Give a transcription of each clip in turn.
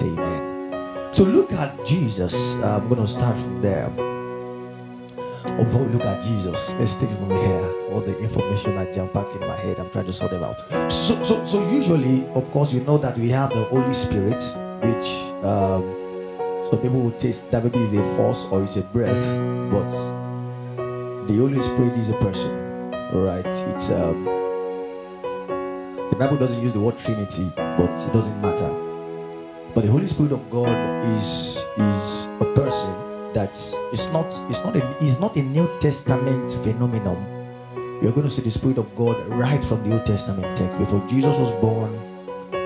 Amen. So look at Jesus. I'm going to start from there. Before we look at Jesus, let's take it from here. All the information that jump back in my head, I'm trying to sort them out. So usually, of course, you know that we have the Holy Spirit, which some people will taste that maybe is a force or it's a breath, but the Holy Spirit is a person, right? It's the Bible doesn't use the word Trinity, but it doesn't matter. But the Holy Spirit of God is a person. That it's not a New Testament phenomenon. You're going to see the Spirit of God right from the Old Testament text. Before Jesus was born,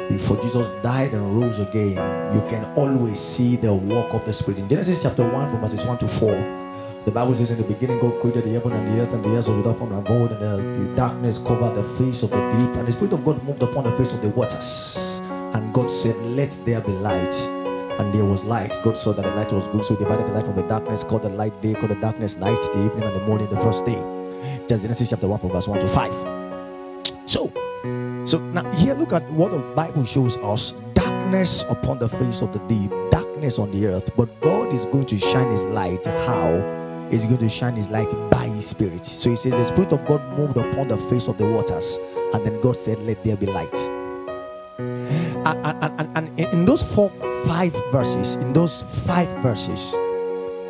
before Jesus died and rose again, you can always see the work of the Spirit. In Genesis chapter 1 from verses 1 to 4, the Bible says, in the beginning God created the heaven and the earth was without form and void, and the darkness covered the face of the deep, and the Spirit of God moved upon the face of the waters. And God said, let there be light. And there was light. God saw that the light was good, so he divided the light from the darkness, called the light day, called the darkness night, the evening and the morning the first day. That's Genesis chapter 1 from verse 1 to 5. So now here look at what the Bible shows us. Darkness upon the face of the deep, darkness on the earth, but God is going to shine his light. How? He's going to shine his light by his Spirit. So he says the Spirit of God moved upon the face of the waters, and then God said, let there be light. And in those 5 verses,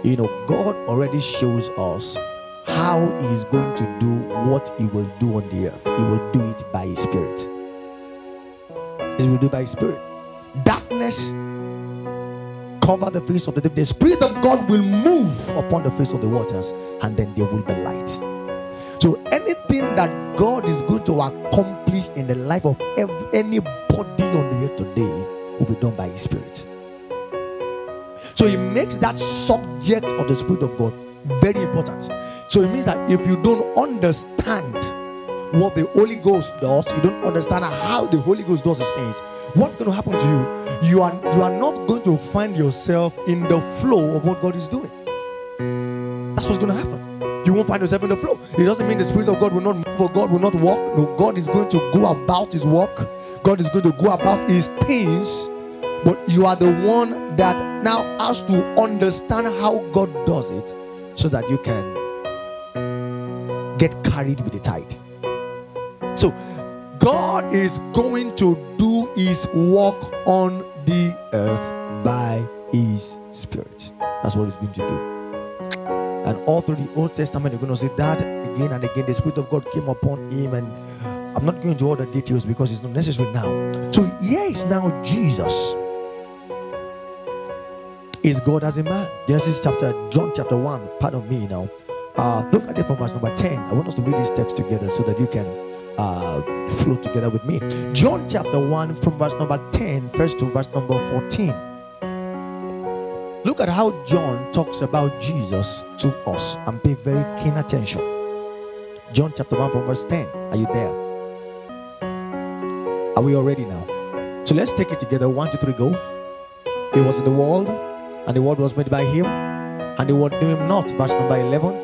you know, God already shows us how he is going to do what he will do on the earth. He will do it by his Spirit. He will do it by his Spirit. Darkness cover the face of the deep. The Spirit of God will move upon the face of the waters, and then there will be light. So anything that God is going to accomplish in the life of anybody on the earth today will be done by his Spirit. So he makes that subject of the Spirit of God very important. So it means that if you don't understand what the Holy Ghost does, you don't understand how the Holy Ghost does his things, what's going to happen to you? You are not going to find yourself in the flow of what God is doing. That's what's going to happen. You won't find yourself in the flow. It doesn't mean the Spirit of God will not move or God will not walk. No, God is going to go about his work. God is going to go about his things. But you are the one that now has to understand how God does it, so that you can get carried with the tide. So God is going to do his work on the earth by his Spirit. That's what he's going to do. And all through the Old Testament, you're going to see that again and again. The Spirit of God came upon him, and I'm not going into all the details because it's not necessary now. So here is now Jesus. Is God as a man? John chapter 1. Pardon me now. Look at it from verse number 10. I want us to read this text together so that you can flow together with me. John chapter 1 from verse number 10 first to verse number 14. Look at how John talks about Jesus to us, and pay very keen attention. John chapter 1 from verse 10. Are you there? Are we all ready now? So let's take it together. 1, 2, 3, go. He was in the world, and the world was made by him, and the world knew him not. Verse number 11.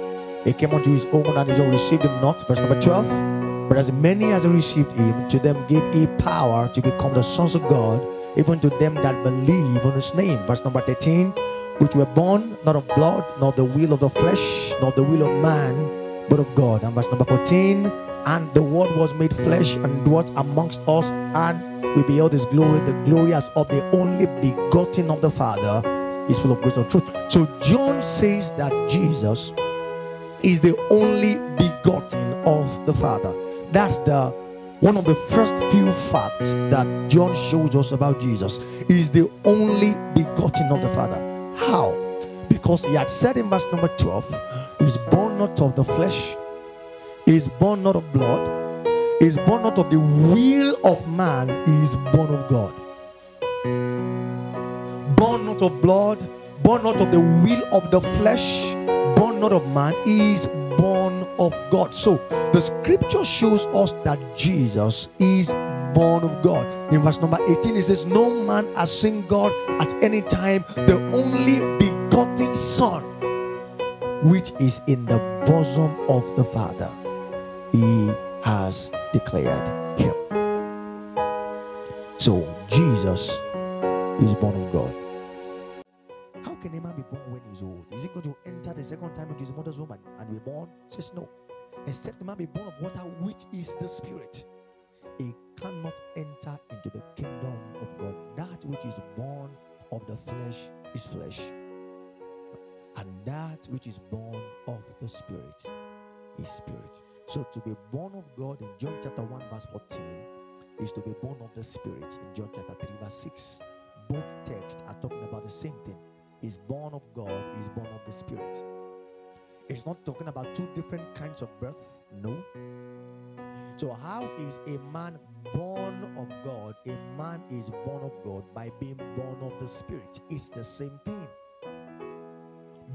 He came unto his own, and his own received him not. Verse number 12. But as many as received him, to them gave he power to become the sons of God, even to them that believe on his name. Verse number 13. Which were born not of blood, nor of the will of the flesh, nor of the will of man, but of God. And verse number 14. And the word was made flesh and dwelt amongst us, and we beheld his glory, the glory as of the only begotten of the Father. Is full of grace and truth. So John says that Jesus is the only begotten of the Father. That's one of the first few facts that John shows us about Jesus. He is the only begotten of the Father. How? Because he had said in verse number 12, he is born not of the flesh, he is born not of blood, he is born not of the will of man, he is born of God. Born not of blood, born not of the will of the flesh, born not of man, he is born of God. So the scripture shows us that Jesus is born of God. In verse number 18 it says, no man has seen God at any time, the only begotten Son, which is in the bosom of the Father, he has declared him. So Jesus is born of God. How can a man be born when he's old? Is he going to enter the second time into his mother's womb and be born? It says no. Except the man be born of water, which is the Spirit. He cannot enter into the kingdom of God. That which is born of the flesh is flesh, and that which is born of the Spirit is spirit. So to be born of God in John chapter 1 verse 14 is to be born of the Spirit in John chapter 3 verse 6. Both texts are talking about the same thing. Is born of God, is born of the Spirit. It's not talking about two different kinds of birth. No. So how is a man born of God? A man is born of God by being born of the Spirit. It's the same thing.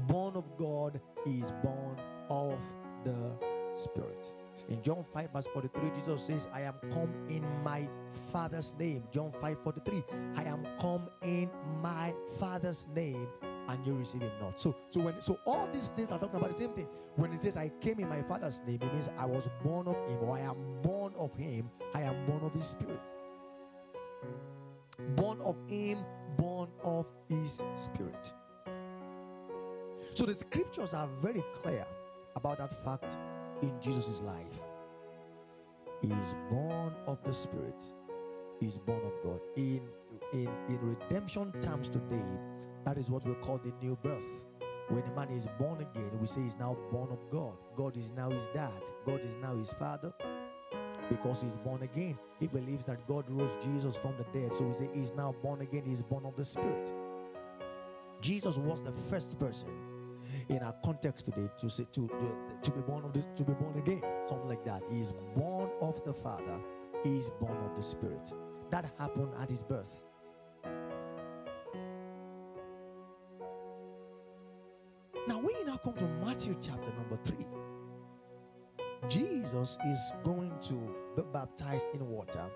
Born of God is born of the Spirit. In John 5 verse 43, Jesus says, I am come in my Father's name. John 5:43, I am come in my Father's name, and you receive him not. So all these things are talking about the same thing. When it says I came in my Father's name, it means I was born of him, or I am born of him, I am born of his Spirit. Born of him, born of his Spirit. So the scriptures are very clear about that fact in Jesus' life. He is born of the Spirit. He is born of God. In redemption terms today, that is what we call the new birth. When a man is born again, we say he's now born of God. God is now his dad. God is now his father. Because he's born again. He believes that God rose Jesus from the dead. So we say he's now born again. He's born of the Spirit. Jesus was the first person in our context today to say to be born of this, to be born again, something like that. He is born of the Father. He is born of the Spirit. That happened at his birth. Now when you now come to Matthew chapter number 3, Jesus is going to be baptized in water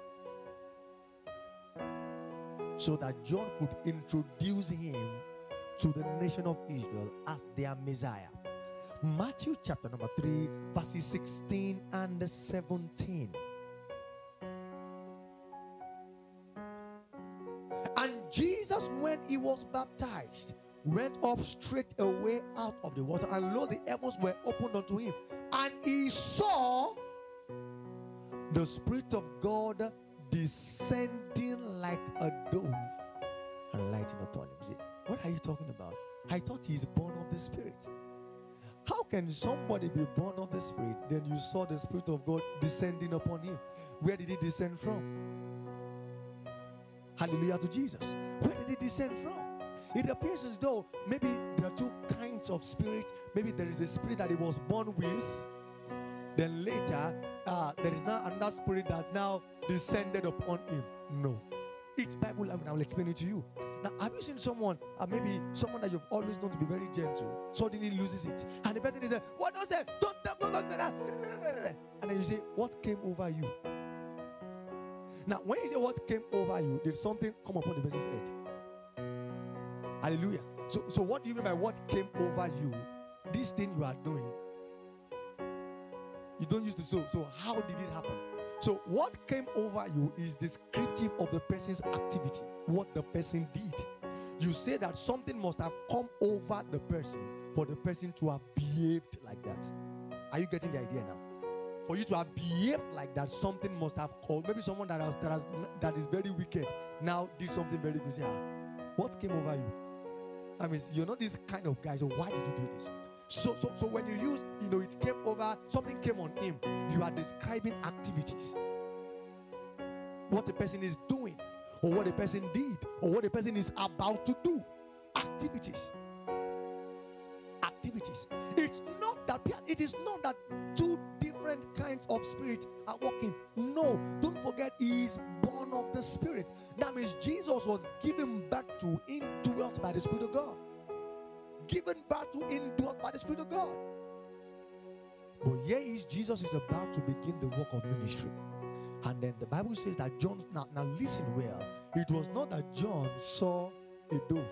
so that John could introduce him to the nation of Israel as their Messiah. Matthew chapter number 3 verses 16 and 17. And Jesus, when he was baptized, went up straight away out of the water, and lo, the heavens were opened unto him, and he saw the Spirit of God descending like a dove and lighting upon him. See, what are you talking about? I thought he's born of the Spirit. How can somebody be born of the Spirit, then you saw the Spirit of God descending upon him? Where did he descend from? Hallelujah to Jesus. Where did he descend from? It appears as though maybe there are two kinds of spirits. Maybe there is a spirit that he was born with, then later there is now another spirit that now descended upon him. No. It's Bible language. I will explain it to you. Now, have you seen someone, maybe someone that you've always known to be very gentle, suddenly loses it? And the person is like, what does that? Don't. And then you say, what came over you? Now, when you say what came over you, did something come upon the person's head? Hallelujah. So what do you mean by what came over you? This thing you are doing, you don't used to. So how did it happen? So what came over you is descriptive of the person's activity, what the person did. You say that something must have come over the person for the person to have behaved like that. Are you getting the idea now? For you to have behaved like that, something must have called. Maybe someone that is very wicked now did something very good. Say, what came over you? I mean, you're not this kind of guy, so why did you do this? So when you use, it came over, something came on him, you are describing activities. What the person is doing, or what the person did, or what the person is about to do. Activities. It is not that two different kinds of spirits are working. No, don't forget, he is born of the Spirit. That means Jesus was given birth to, indwelt by the Spirit of God. Given birth to, indwelt by the Spirit of God. But here is Jesus is about to begin the work of ministry. And then the Bible says that John, now listen well, it was not that John saw a dove.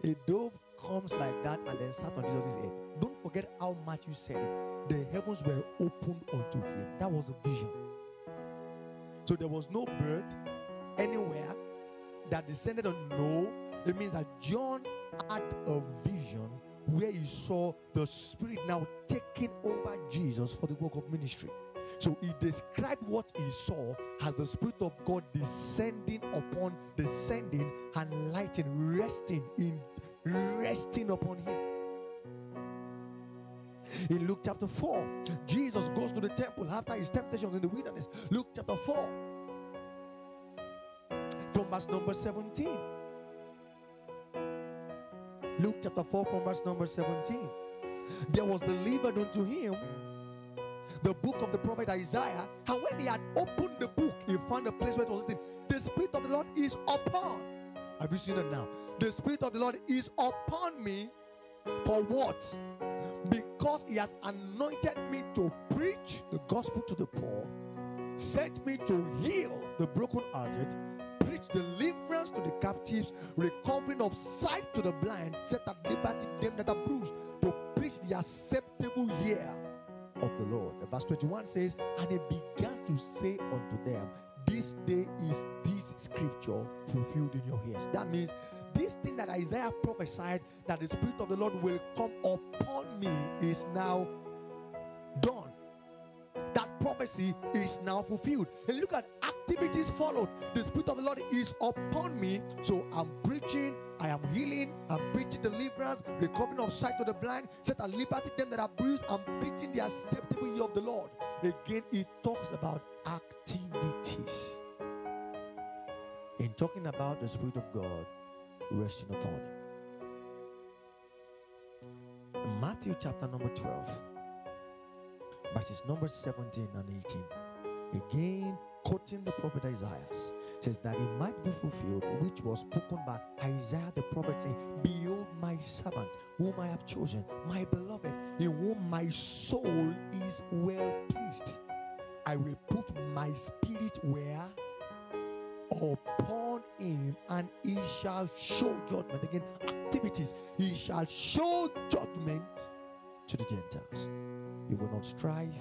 A dove comes like that and then sat on Jesus' head. Don't forget how Matthew said it. The heavens were opened unto him. That was a vision. So there was no bird anywhere that descended on. No, it means that John had a vision where he saw the Spirit now taking over Jesus for the work of ministry. So he described what he saw as the Spirit of God descending and lighting, resting upon him. In Luke chapter 4, Jesus goes to the temple after his temptations in the wilderness. Luke chapter 4, from verse number 17. Luke chapter 4 from verse number 17. There was delivered unto him the book of the prophet Isaiah, and when he had opened the book, he found a place where it was written, the Spirit of the Lord is upon. Have you seen it now? The Spirit of the Lord is upon me. For what? Because he has anointed me to preach the gospel to the poor, sent me to heal the brokenhearted, preach deliverance to the captives, recovering of sight to the blind, set at liberty them that are bruised, to preach the acceptable year of the Lord. Verse 21 says, and he began to say unto them, this day is this scripture fulfilled in your ears. That means this thing that Isaiah prophesied, that the Spirit of the Lord will come upon me, is now done. That prophecy is now fulfilled. And look at activities followed. The Spirit of the Lord is upon me, so I'm preaching, I am healing, I'm preaching deliverance, recovering of sight to the blind, set at liberty them that are bruised. I'm preaching the acceptable year of the Lord. Again, it talks about activities. In talking about the Spirit of God resting upon him. In Matthew chapter number 12, verses number 17 and 18, again quoting the prophet Isaiah, says that it might be fulfilled which was spoken by Isaiah the prophet, saying, behold my servant whom I have chosen, my beloved, in whom my soul is well pleased. I will put my spirit where? Upon him, and he shall show judgment. Again, activities. He shall show judgment to the Gentiles. He will not strive,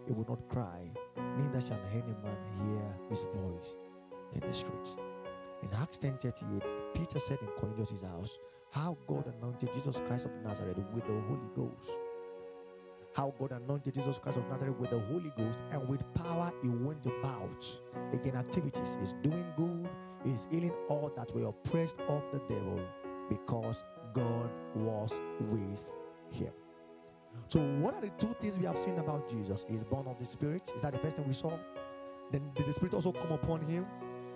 he will not cry, neither shall any man hear his voice in the streets. In Acts 10:38, Peter said in Cornelius' house, how God anointed Jesus Christ of Nazareth with the Holy Ghost. How God anointed Jesus Christ of Nazareth with the Holy Ghost, and with power he went about. Again, activities is doing good, is healing all that were oppressed of the devil, because God was with him. So what are the two things we have seen about Jesus? He is born of the Spirit. Is that the first thing we saw? Then did the Spirit also come upon him?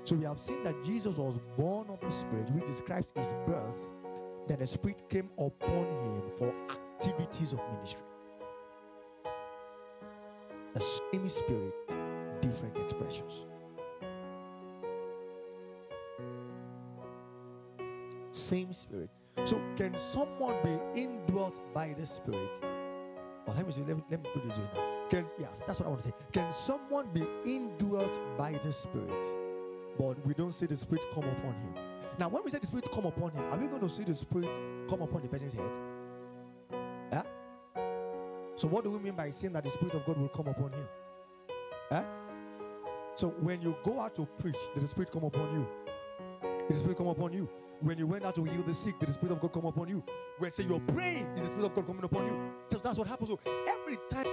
So we have seen that Jesus was born of the Spirit, which describes his birth. Then the Spirit came upon him for activities of ministry. The same Spirit, different expressions. Same Spirit. So can someone be indwelt by the Spirit? Well, let me put this way now. That's what I want to say. Can someone be indwelt by the Spirit, but we don't see the Spirit come upon him? Now, when we say the Spirit come upon him, are we going to see the Spirit come upon the person's head? Yeah? So what do we mean by saying that the Spirit of God will come upon him? Yeah? So when you go out to preach, did the Spirit come upon you? Did the Spirit come upon you? When you went out to heal the sick, did the Spirit of God come upon you? When say you're praying, is the Spirit of God coming upon you? So that's what happens. So every time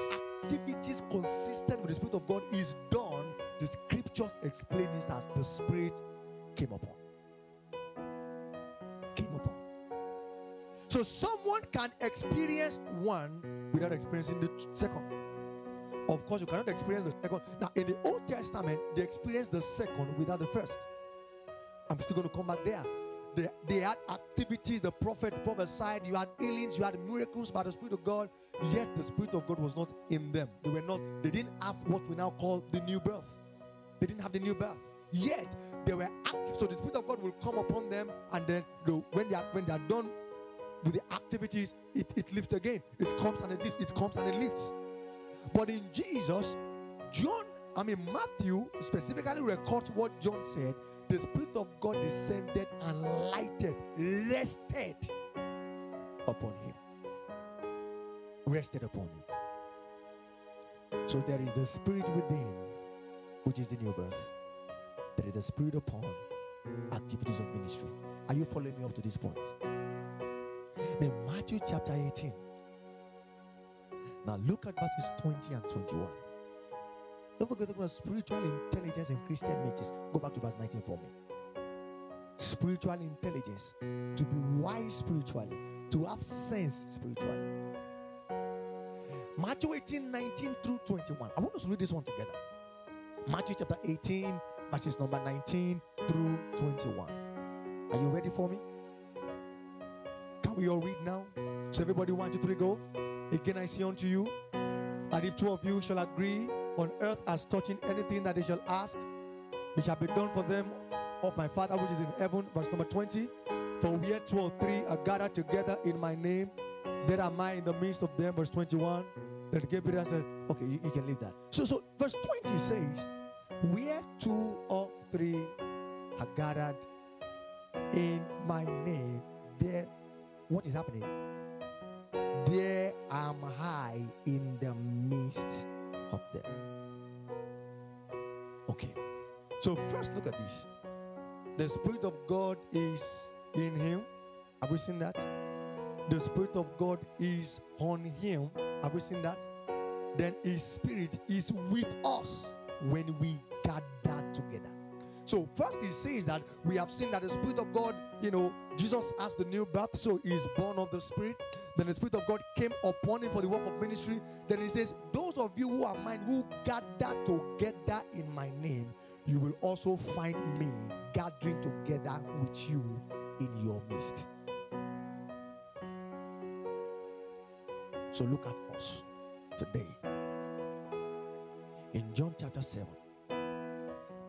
activities consistent with the Spirit of God is done, the scriptures explain this as the Spirit came upon. Came upon. So someone can experience one without experiencing the second. Of course, you cannot experience the second. Now, in the Old Testament, they experienced the second without the first. I'm still going to come back there. They had activities, the prophet prophesied, you had healings, you had miracles by the Spirit of God, yet the Spirit of God was not in them. They didn't have what we now call the new birth. They didn't have the new birth. Yet they were active. So the Spirit of God will come upon them, and then when they are done with the activities, it lifts again. It comes and it lifts, it comes and it lifts. But in Jesus, Matthew specifically records what John said. The Spirit of God descended and lighted, rested upon him. Rested upon him. So there is the Spirit within, which is the new birth. there is a spirit upon activities of ministry. Are you following me up to this point? Then Matthew chapter 18. Now look at verses 20 and 21. Don't forget about spiritual intelligence in Christian matters. Go back to verse 19 for me. Spiritual intelligence, to be wise spiritually, to have sense spiritually. Matthew 18, 19 through 21. I want us to read this one together. Matthew chapter 18, verses number 19 through 21. Are you ready for me? Can we all read now? So everybody, 1, 2, 3, go. Again I say unto you, and if two of you shall agree on earth as touching anything that they shall ask, it shall be done for them of my Father which is in heaven. Verse number 20. For where 2 or 3 are gathered together in my name, there am I in the midst of them. Verse 21. Then Gabriel said, okay, you can leave that. So verse 20 says, where 2 or 3 are gathered in my name, there, what is happening? There am I in the midst of them. Okay. So first look at this. The Spirit of God is in him. Have we seen that? The Spirit of God is on him. Have we seen that? Then his Spirit is with us when we gather together. So first he says that we have seen that the Spirit of God, Jesus has the new birth, so he is born of the Spirit. Then the Spirit of God came upon him for the work of ministry. Then he says, those of you who are mine, who gather together in my name, you will also find me gathering together with you in your midst. So look at us today. In John chapter 7,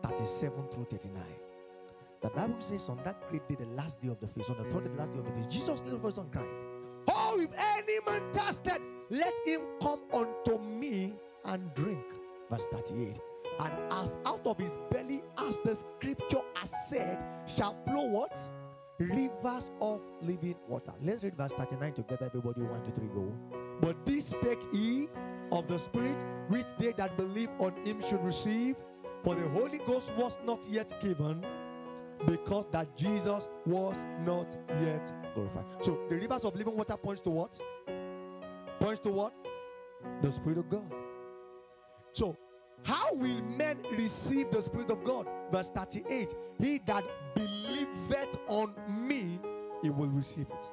37 through 39, the Bible says on that great day, the last day of the feast, on the third day, the last day of the feast, Jesus little voice and cried, oh, if any man thirsted, let him come unto me and drink. Verse 38. And out of his belly, as the scripture has said, shall flow what? Rivers of living water. Let's read verse 39 together, everybody. 1, 2, 3, go. But this spake he of the Spirit, which they that believe on him should receive. For the Holy Ghost was not yet given, because that Jesus was not yet glorified. So the rivers of living water points to what? Points to what? The Spirit of God. So how will men receive the Spirit of God? Verse 38. He that believeth on me, he will receive it.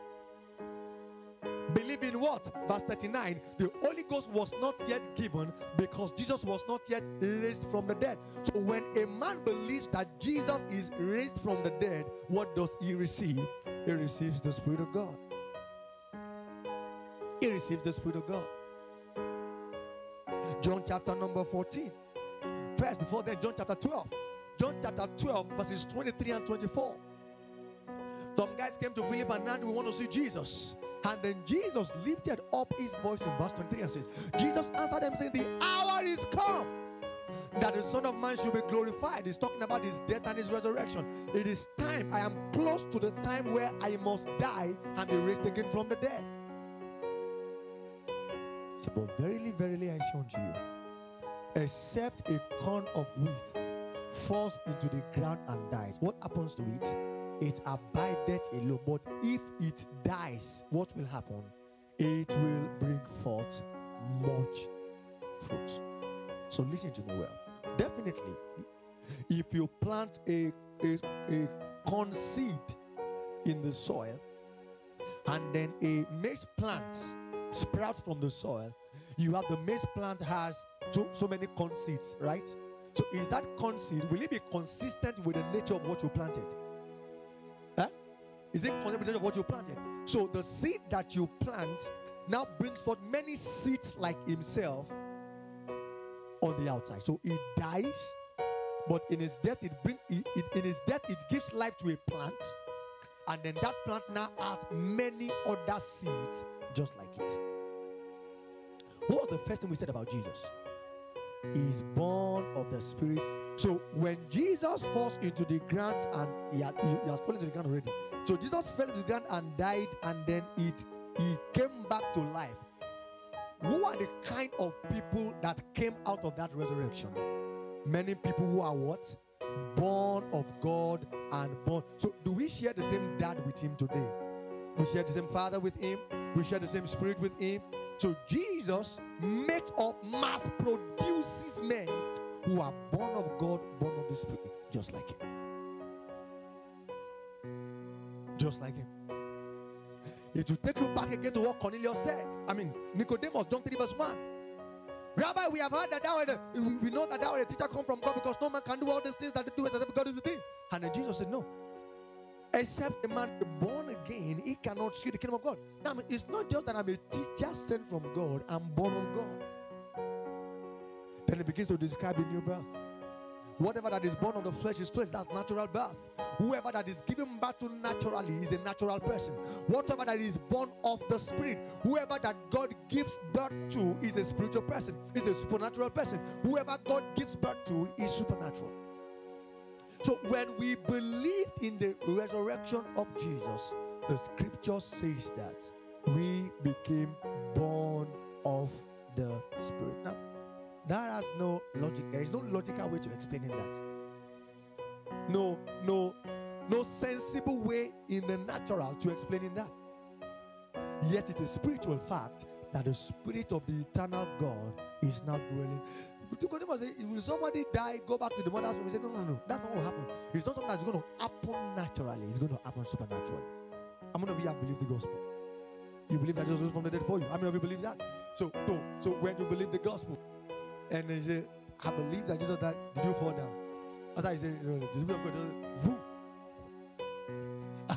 Believe in what? Verse 39. The Holy Ghost was not yet given because Jesus was not yet raised from the dead. So when a man believes that Jesus is raised from the dead, what does he receive? He receives the Spirit of God. He receives the Spirit of God. John chapter number 14. First, before that, John chapter 12. John chapter 12, verses 23 and 24. Some guys came to Philip and said, we want to see Jesus. And then Jesus lifted up his voice in verse 23 and says, Jesus answered them saying, the hour is come that the Son of Man should be glorified. He's talking about his death and his resurrection. It is time. I am close to the time where I must die and be raised again from the dead. So, but verily, verily, I say unto you, except a corn of wheat falls into the ground and dies, what happens to it? It abideth alone. But if it dies, what will happen? It will bring forth much fruit. So listen to me well. Definitely, if you plant a corn seed in the soil, and then a maize plant sprouts from the soil, you have the maize plant has so many corn seeds, right? So is that corn seed, will it be consistent with the nature of what you planted? Is it consistent with the nature of what you planted? So the seed that you plant now brings forth many seeds like himself on the outside. So it dies, but in his death it gives life to a plant, and then that plant now has many other seeds just like it. What was the first thing we said about Jesus? He is born of the Spirit. So when Jesus falls into the ground, and he has fallen to the ground already. So Jesus fell into the ground and died, and then he came back to life. Who are the kind of people that came out of that resurrection? Many people who are what? born of God and born. So do we share the same dad with him today? We share the same father with him. We share the same spirit with him. So Jesus makes up, mass produces men who are born of God, born of the Spirit, just like him. Just like him. It will take you back again to what Cornelius said. I mean, Nicodemus, John 3 verse 1. Rabbi, we have heard that we know that thou art a teacher come from God, because no man can do all these things that they do except God is with him. And then Jesus said, no. Except a man be born again, he cannot see the kingdom of God. Now, it's not just that I'm a teacher sent from God, I'm born of God. Then he begins to describe a new birth. Whatever that is born of the flesh is flesh, that's natural birth. Whoever that is given birth to naturally is a natural person. Whatever that is born of the Spirit, whoever that God gives birth to is a spiritual person, is a supernatural person. Whoever God gives birth to is supernatural. So when we believed in the resurrection of Jesus, the scripture says that we became born of the Spirit. Now, that has no logic. There is no logical way to explaining that. No sensible way in the natural to explaining that. Yet it is a spiritual fact that the Spirit of the eternal God is now dwelling. Will somebody die, go back to the mother's womb? We say, no, that's not what will happen. It's not something that's going to happen naturally. It's going to happen supernaturally. How many of you have believed the gospel? You believe that Jesus rose from the dead for you? How many of you believe that? So when you believe the gospel, and then you say, I believe that Jesus died, did you fall down? After you say, no, the Spirit of God just, whoo.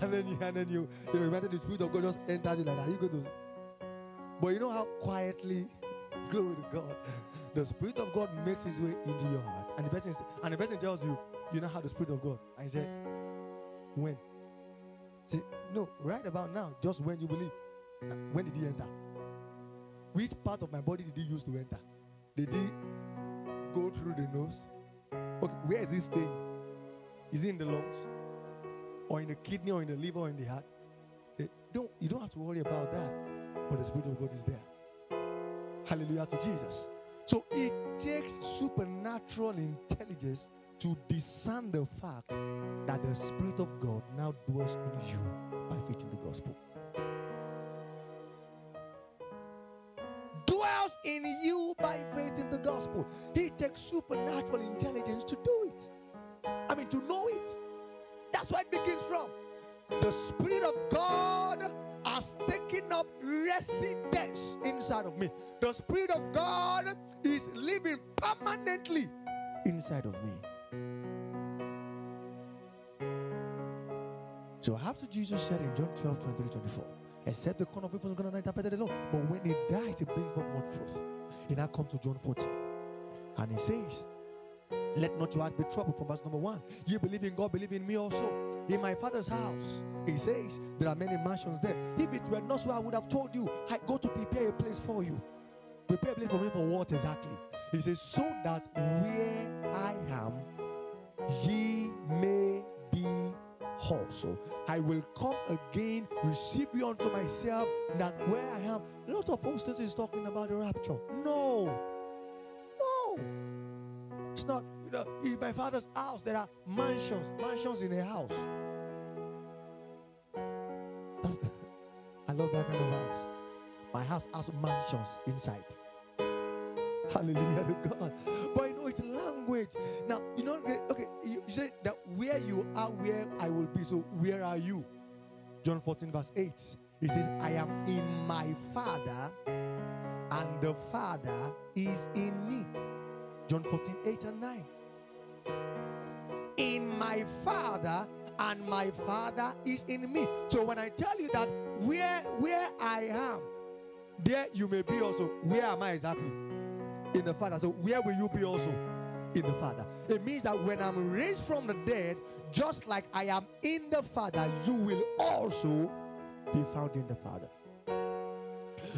And then you imagine the Spirit of God just enters you like that. You go to, but you know how quietly, glory to God, the Spirit of God makes his way into your heart. And the person tells you, you now have the Spirit of God. I said, when? Say, no, right about now, just when you believe. Now, when did he enter? Which part of my body did he use to enter? Did he go through the nose? Okay, where is he staying? Is he in the lungs? Or in the kidney, or in the liver, or in the heart? Say, you don't have to worry about that. But the Spirit of God is there. Hallelujah to Jesus. So it takes supernatural intelligence to discern the fact that the Spirit of God now dwells in you by faith in the gospel. Dwells in you by faith in the gospel. It takes supernatural intelligence to do it. I mean, to know it. That's where it begins from. The Spirit of God has taken up residence inside of me. The Spirit of God is living permanently inside of me. So after Jesus said in John 12:23-24, except the corn of people is going to interpret it alone, but when he dies, he brings forth more fruit. He now comes to John 14, and he says, let not your heart be troubled, from verse number 1. You believe in God, believe in me also. In my Father's house, he says, there are many mansions there. If it were not so, I would have told you, I go to prepare a place for you. Prepare a place for me for what exactly? He says, so that where I am, ye may be also. I will come again, receive you unto myself, that where I am. A lot of folks is talking about the rapture. No. It's not. In my Father's house, there are mansions in a house. I love that kind of house. My house has mansions inside. Hallelujah to God. But it's language. Now, okay, you say that where you are, where I will be. So where are you? John 14 verse 8. He says, I am in my Father, and the Father is in me. John 14, 8 and 9. In my Father, and my Father is in me. So when I tell you that where I am, there you may be also. Where am I exactly? In the Father. So where will you be also? In the Father. It means that when I'm raised from the dead, just like I am in the Father, you will also be found in the Father.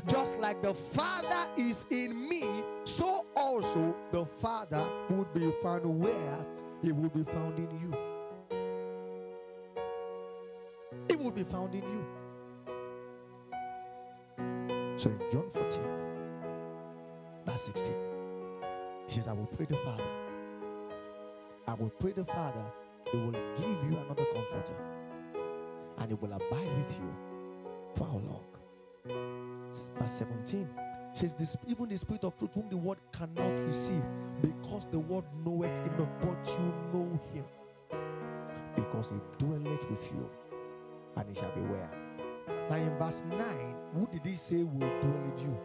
Just like the Father is in me, so also the Father would be found where? He will be found in you. It will be found in you. So in John 14, verse 16, he says, I will pray the Father, I will pray the Father, He will give you another comforter, and He will abide with you for how long? Verse 17 says, this, even the Spirit of truth, whom the world cannot receive, because the world knoweth Him not, but you know Him, because He dwelleth with you, and He shall be where? Now in verse 9, who did He say will dwell in you?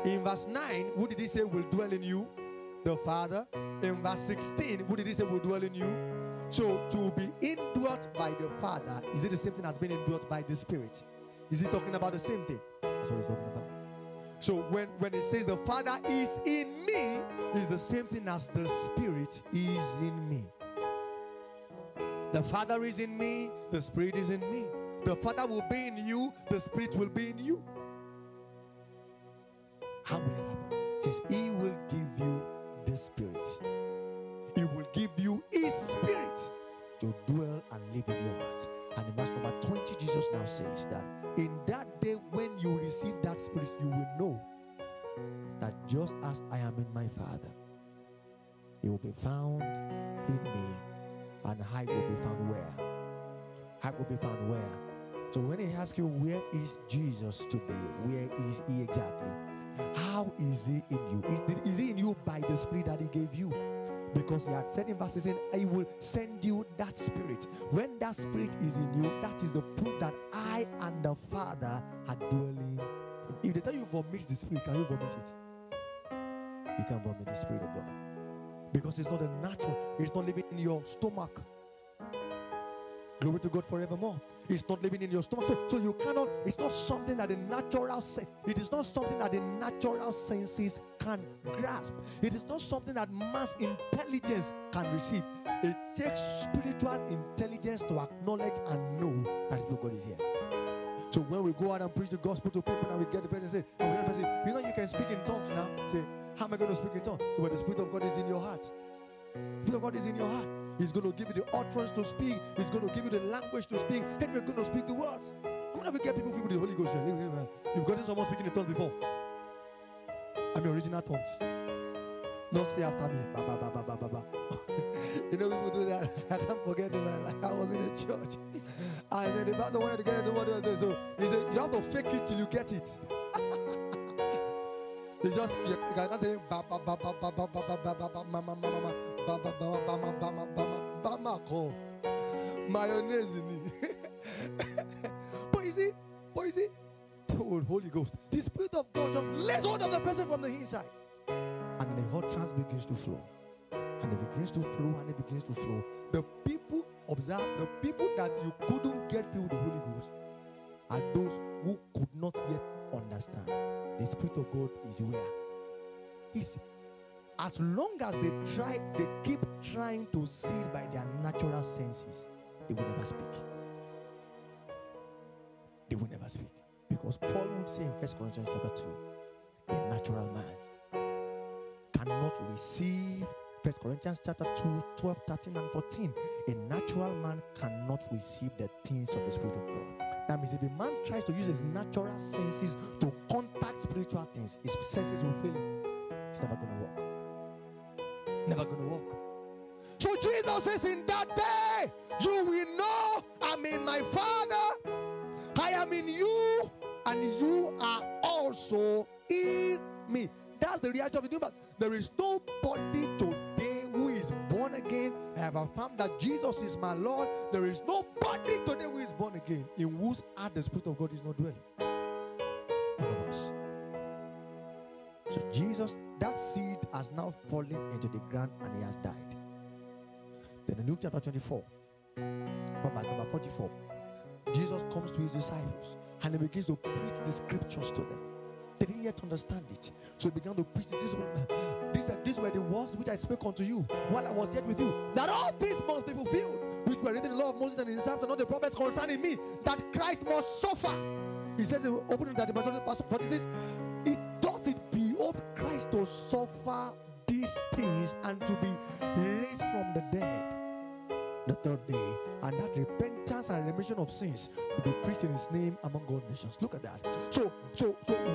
In verse 9, who did He say will dwell in you? The Father. In verse 16, who did He say will dwell in you? So to be indwelt by the Father, is it the same thing as being indwelt by the Spirit? Is He talking about the same thing? That's what He's talking about. So when He says the Father is in me, it's the same thing as the Spirit is in me. The Father is in me, the Spirit is in me. The Father will be in you, the Spirit will be in you. How will it happen? It says He will give you the Spirit. He will give you His Spirit to dwell and live in your heart. And in verse number 20, Jesus now says that in that day when you receive that Spirit, you will know that just as I am in my Father, He will be found in me, and I will be found where? I will be found where? So when He asks you, where is Jesus today? Where is He exactly? How is He in you? Is He in you by the Spirit that He gave you? Because He had said in verse 16, I will send you that Spirit. When that Spirit is in you, that is the proof that I and the Father are dwelling. If they tell you vomit the Spirit, can you vomit it? You can vomit the Spirit of God. Because it's not a natural, it's not living in your stomach. Glory to God forevermore. It's not living in your stomach. So you cannot, it's not something that the natural sense, it is not something that the natural senses can grasp. It is not something that man's intelligence can receive. It takes spiritual intelligence to acknowledge and know that God is here. So when we go out and preach the gospel to people and we get the person say, and we get the person, you know, you can speak in tongues now. Say, how am I going to speak in tongues? So when the Spirit of God is in your heart, the Spirit of God is in your heart. He's going to give you the utterance to speak. He's going to give you the language to speak. And you're going to speak the words. How many of you get people with the Holy Ghost here? You've gotten someone speaking in tongues before. I mean original tongues. Not say after me. Ba, ba, ba, ba, ba, ba, ba. You know people do that. I can't forget it, man. Like I was in a church. And then the pastor wanted to get into what he was saying. So he said, you have to fake it till you get it. They just, you can say, ba, ba, ba, ba, ba, ba, ba, ba, ba, ba, mama, mama. Mayonnaise in it. But you see, oh, Holy Ghost, the Spirit of God just lays hold of the person from the inside, and the hot trance begins to flow, and it begins to flow, and it begins to flow. The people, observe, the people that you couldn't get filled with the Holy Ghost are those who could not yet understand. The Spirit of God is where? He's. As long as they keep trying to see it by their natural senses, they will never speak. They will never speak. Because Paul would say in 1 Corinthians chapter 2, a natural man cannot receive, 1 Corinthians chapter 2, 12, 13, and 14. A natural man cannot receive the things of the Spirit of God. That means if a man tries to use his natural senses to contact spiritual things, his senses will fail him. It's never going to work. Never going to work. So Jesus says, in that day you will know I'm in my Father, I am in you, and you are also in me. That's the reality of the new birth. There is nobody today who is born again. I have affirmed that Jesus is my Lord. There is nobody today who is born again in whose heart the Spirit of God is not dwelling. None of us. So Jesus, that seed has now fallen into the ground and he has died. Then in Luke chapter 24, from verse number 44, Jesus comes to his disciples and he begins to preach the scriptures to them. They didn't yet understand it. So he began to preach this. These were the words which I spoke unto you while I was yet with you, that all things must be fulfilled, which were written in the law of Moses and in the Psalms and all the prophets concerning me, that Christ must suffer. He says, opening that the verse 46, it behoved Christ to suffer these things and to be raised from the dead. the third day, and that repentance and remission of sins will be preached in his name among all nations. Look at that. So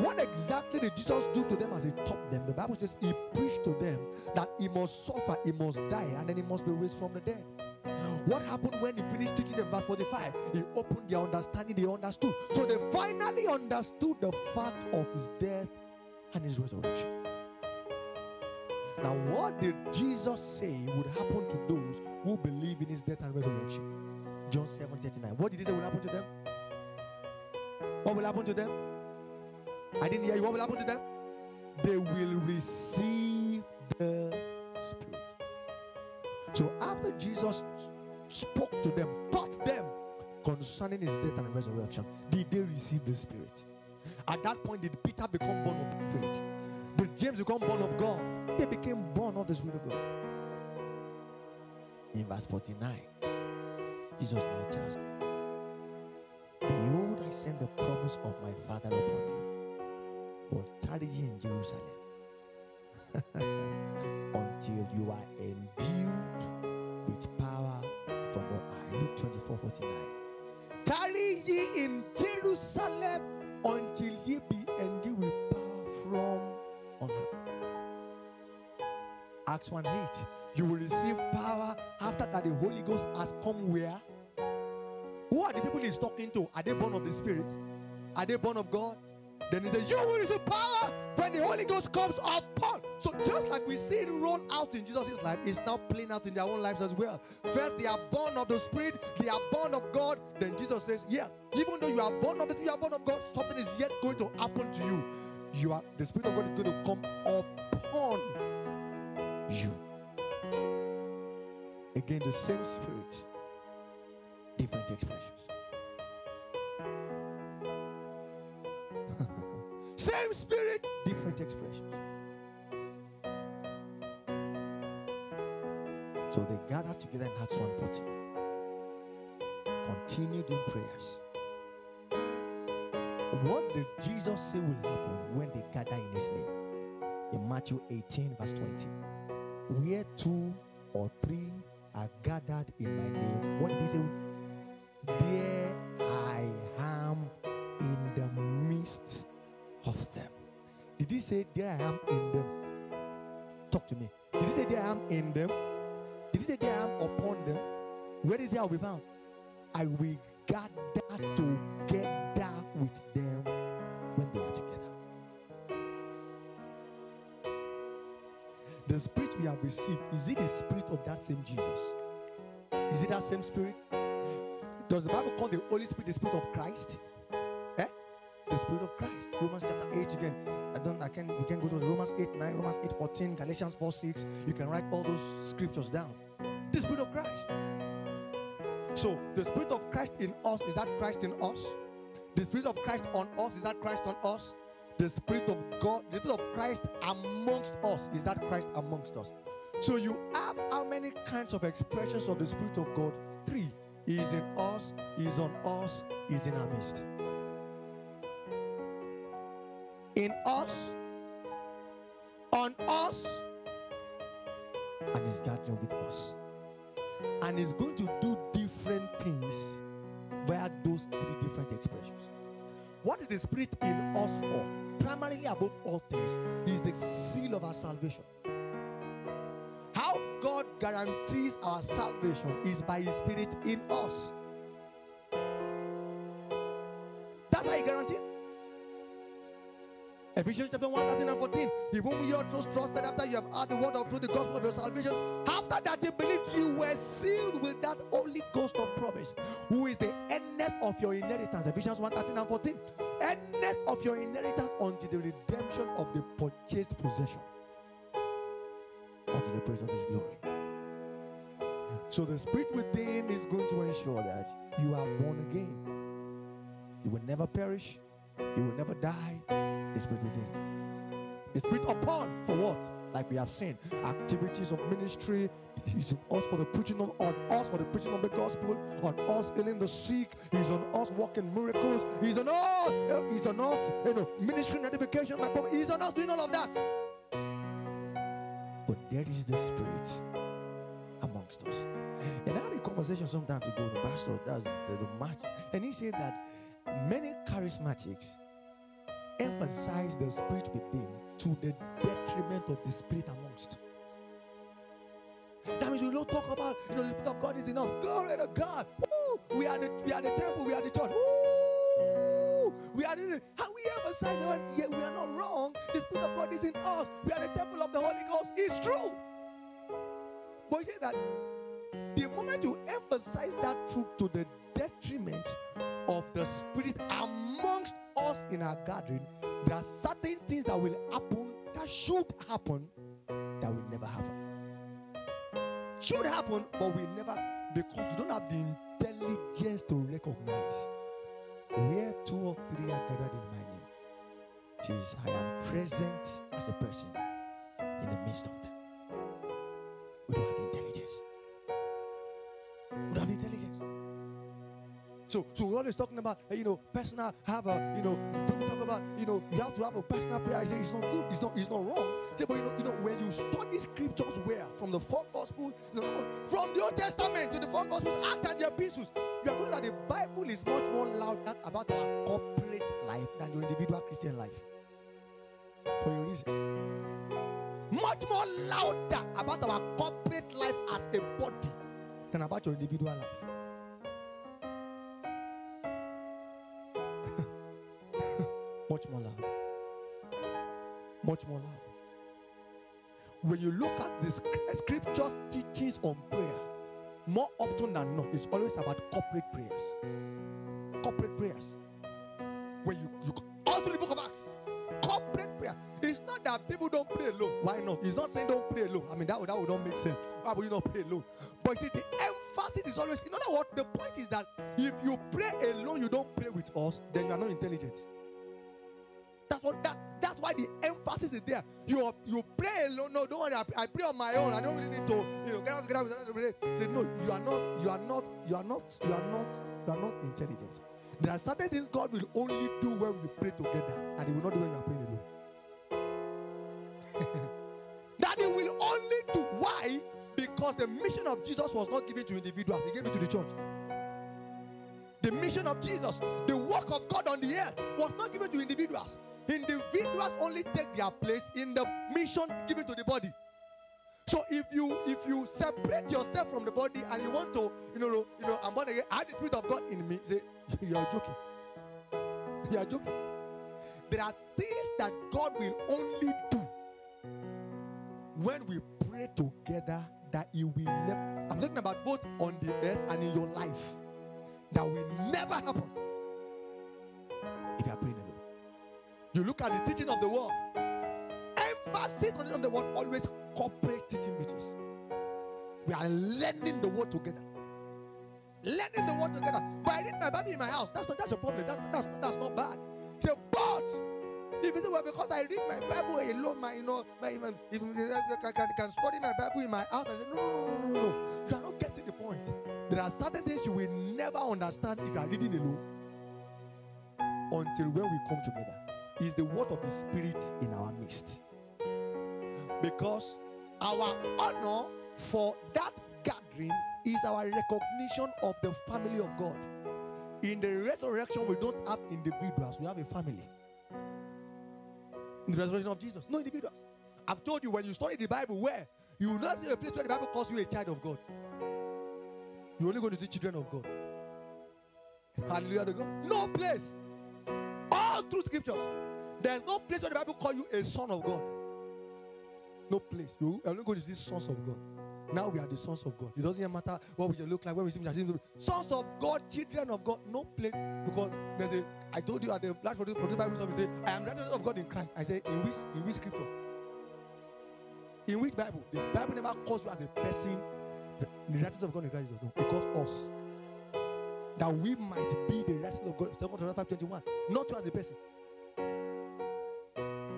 what exactly did Jesus do to them as he taught them? The Bible says he preached to them that he must suffer, he must die, and then he must be raised from the dead. What happened when he finished teaching them? Verse 45, he opened their understanding, they understood. So they finally understood the fact of his death and his resurrection. Now, what did Jesus say would happen to those who believe in his death and resurrection? John 7:39. What did he say will happen to them? What will happen to them? I didn't hear you. What will happen to them? They will receive the Spirit. So after Jesus spoke to them, taught them concerning his death and resurrection, did they receive the Spirit? At that point, did Peter become born of the Spirit? Did James become born of God? They became born of the Spirit of God. In verse 49, Jesus now tells them, behold, I send the promise of my Father upon you, but tarry ye in Jerusalem until you are endued with power from on high. Luke 24:49. Tarry ye in Jerusalem until ye be endued with power from on high. Acts 1:8. You will receive power after that the Holy Ghost has come where? Who are the people he's talking to? Are they born of the Spirit? Are they born of God? Then he says, you will receive power when the Holy Ghost comes upon. So just like we see it roll out in Jesus' life, it's now playing out in their own lives as well. First, they are born of the Spirit, they are born of God. Then Jesus says, yeah, even though you are born of it, you are born of God, something is yet going to happen to you. The Spirit of God is going to come upon you. Again, the same Spirit, different expressions. Same Spirit, different expressions. So they gathered together in Acts 1:14, continued in prayers. What did Jesus say will happen when they gather in his name? In Matthew 18:20, where 2 or 3 are gathered in my name, what did he say? There I am in the midst of them. Did he say there I am in them? Talk to me. Did he say there I am in them? Did he say there I am upon them? Where is he I'll be found? I will gather together with them when they are together. The Spirit we have received, is it the Spirit of that same Jesus? Is it that same Spirit? Does the Bible call the Holy Spirit the Spirit of Christ? The Spirit of Christ. Romans chapter 8, you can go to Romans 8:9, Romans 8:14, Galatians 4:6. You can write all those scriptures down. The Spirit of Christ. So the Spirit of Christ in us, is that Christ in us? The Spirit of Christ on us, is that Christ on us? The Spirit of God, the Spirit of Christ amongst us, is that Christ amongst us? So you have how many kinds of expressions of the Spirit of God? 3. He is in us, he is on us, he is in our midst. In us, on us, and he's gathering with us. And he's going to do different things via those 3 different expressions. What is the Spirit in us for? Primarily, above all things, is the seal of our salvation. How God guarantees our salvation is by his Spirit in us. That's how he guarantees. Ephesians chapter 1:13-14. In whom you trusted after you have heard the word of truth, the gospel of your salvation. After that you believed, you were sealed with that Holy Ghost of promise, who is the earnest of your inheritance. Ephesians 1:13-14. Earnest of your inheritance unto the redemption of the purchased possession, unto the praise of his glory. So the Spirit within is going to ensure that you are born again. You will never perish. You will never die. The Spirit within. The Spirit upon, for what? Like we have seen, activities of ministry. He's in us for the preaching of, on us for the preaching of the gospel, on us healing the sick. He's on us working miracles. He's on us. He's on us, ministry and edification. He's on us doing all of that. But there is the Spirit amongst us. And I had a conversation some time ago with the pastor, that's the match, and he said that many charismatics emphasize the spirit within to the detriment of the spirit amongst. That means we don't talk about, the Spirit of God is in us. Glory to God. Woo! We are the temple, we are the church. Woo! We are the, how we emphasize that, yeah, we are not wrong. The Spirit of God is in us. We are the temple of the Holy Ghost. It's true. But he said that the moment you emphasize that truth to the detriment of the Spirit amongst us in our gathering, there are certain things that will happen, that should happen, that will never happen. Should happen, but will never, because you don't have the intelligence to recognize where 2 or 3 are gathered in my name. Jesus, I am present as a person in the midst of them. We don't have the intelligence. We don't have the intelligence. So we're always talking about, personal, have a, people talk about, you have to have a personal prayer. I say it's not good, it's not wrong. Say, but when you study scriptures, where from the 4 gospels, from the Old Testament to the 4 gospels, Acts and the epistles, you are going to know that the Bible is much more loud about our corporate life than your individual Christian life. For a reason. Much more louder about our corporate life as a body than about your individual life. Much more loud. Much more loud. When you look at the scriptures teachings on prayer, more often than not, it's always about corporate prayers. Corporate prayers. When you all through the book of Acts, corporate prayer. It's not that people don't pray alone. Why not? He's not saying don't pray alone. I mean, that would not make sense. Why would you not pray alone? But see, the emphasis is always, in other words, the point is that if you pray alone, you don't pray with us, then you are not intelligent. That's why the emphasis is there. You pray alone. No, don't worry. I pray on my own. I don't really need to, get out. Say no. You are not intelligent. There are certain things God will only do when we pray together, and He will not do when you are praying alone. That He will only do. Why? Because the mission of Jesus was not given to individuals; He gave it to the church. The mission of Jesus, the work of God on the earth, was not given to individuals. Individuals only take their place in the mission given to the body. So if you separate yourself from the body and you want to, I'm born again, I have the Spirit of God in me, say, you are joking. You are joking. There are things that God will only do when we pray together that He will never. I'm talking about both on the earth and in your life. That will never happen if you are praying alone. You look at the teaching of the word. Emphasis on the teaching of the word, always corporate teaching meetings. We are learning the word together. Learning the word together. But I read my Bible in my house. That's a problem. That's not bad. Say, but if you say, well, because I read my Bible alone, if I can study my Bible in my house, I say, no. You are not getting the point. There are certain things you will never understand if you are reading alone until when we come together. Is the word of the Spirit in our midst. Because our honor for that gathering is our recognition of the family of God. In the resurrection, we don't have individuals, we have a family. In the resurrection of Jesus, no individuals. I've told you, when you study the Bible, where you will not see a place where the Bible calls you a child of God. You're only going to see children of God. Hallelujah to God. No place. All through scriptures. There's no place where the Bible calls you a son of God. No place. You are only going to see sons of God. Now we are the sons of God. It doesn't matter what we look like when we see sons of God, children of God. No place. Because there's I told you at the last for the Bible, we say, I am the righteousness of God in Christ. I say, in which scripture? In which Bible? The Bible never calls you as a person. The righteousness of God in Christ Jesus. No, it calls us. That we might be the righteousness of God. 2 Corinthians 5:21. Not you as a person.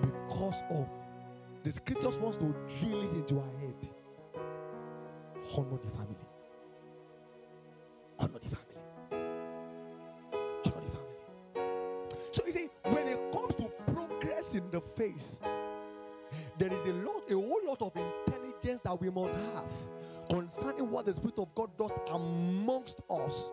Because of the scriptures wants to drill it into our head. Honor the family. Honor the family. Honor the family. So you see, when it comes to progress in the faith, there is a whole lot of intelligence that we must have concerning what the Spirit of God does amongst us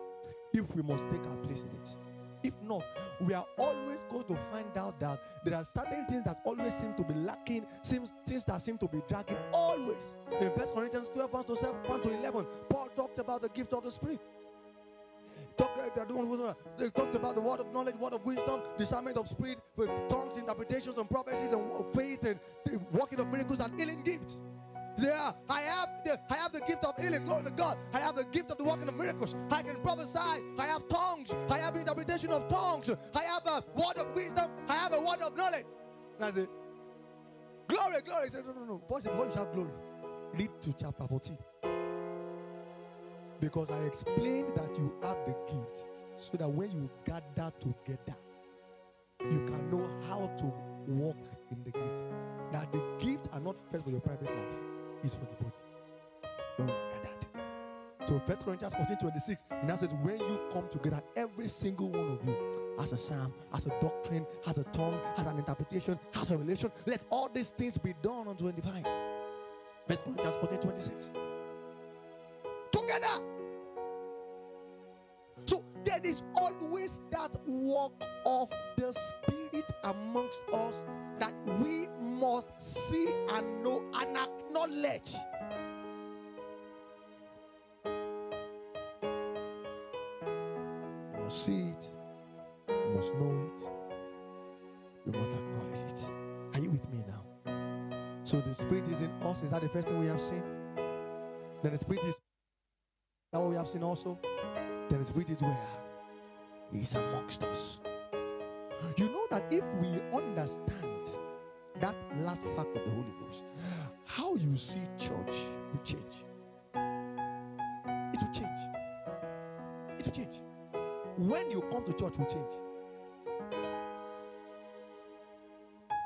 if we must take our place in it. If not, we are always going to find out that there are certain things that always seem to be lacking, things that seem to be dragging always. In 1 Corinthians 12, 1 to 11, Paul talks about the gift of the Spirit. They talked about the word of knowledge, word of wisdom, discernment of spirit, with tongues, interpretations, and prophecies, and faith, and the working of miracles and healing gifts. Yeah, I have the gift of healing. Glory to God. I have the gift of the working of miracles. I can prophesy. I have tongues. I have the interpretation of tongues. I have a word of wisdom. I have a word of knowledge. That's it. Glory, glory. He said, no. Before you shout glory, read to chapter 14. Because I explained that you have the gift, so that when you gather together, you can know how to walk in the gift. That the gift are not first for your private life, it's for the body. When we are gathered. So 1 Corinthians 14:26, and that says, when you come together, every single one of you has a psalm, has a doctrine, has a tongue, has an interpretation, has a relation. Let all these things be done unto divine. 1 Corinthians 14:26. Together. So there is always that work of the Spirit amongst us that we must see and know and acknowledge. You must see it, you must know it, you must acknowledge it. Are you with me now? So the Spirit is in us. Is that the first thing we have seen? Then the Spirit is that what we have seen also. Then the Spirit is where? He is amongst us. You know that if we understand that last fact of the Holy Ghost, how you see church will change. It will change. It will change. When you come to church will change.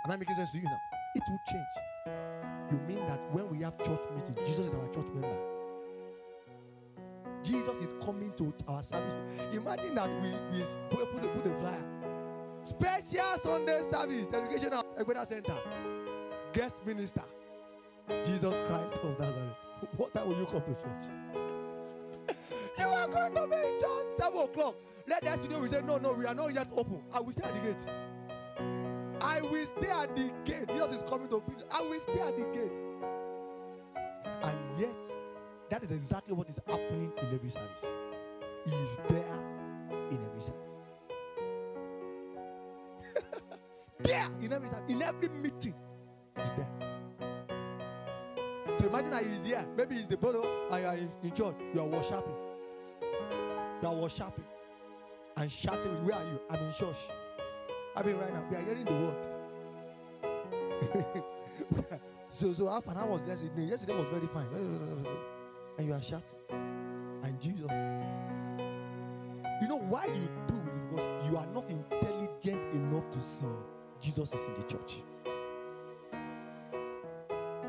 Am I making sense to you now? It will change. You mean that when we have church meeting, Jesus is our church member. Jesus is coming to our service. Imagine that we put a flyer. Special Sunday service, education at Equator Center. Guest minister, Jesus Christ of Nazareth. What time will you come to church? You are going to be in church 7 o'clock. Let us today we say, no, we are not yet open. I will stay at the gate. I will stay at the gate. Jesus is coming to preach. I will stay at the gate. And yet, that is exactly what is happening in every service. He is there in every service. There in every service, in every meeting, he's there. So imagine that he's here. Maybe he's the brother and you are in church. You are worshiping. You are worshiping and shouting. Where are you? I'm in church. I mean, right now we are hearing the word. so half an hour was yesterday. Yesterday was very fine. And you are shouting. And Jesus, you know why you do it? Because you are not intelligent enough to see Jesus is in the church.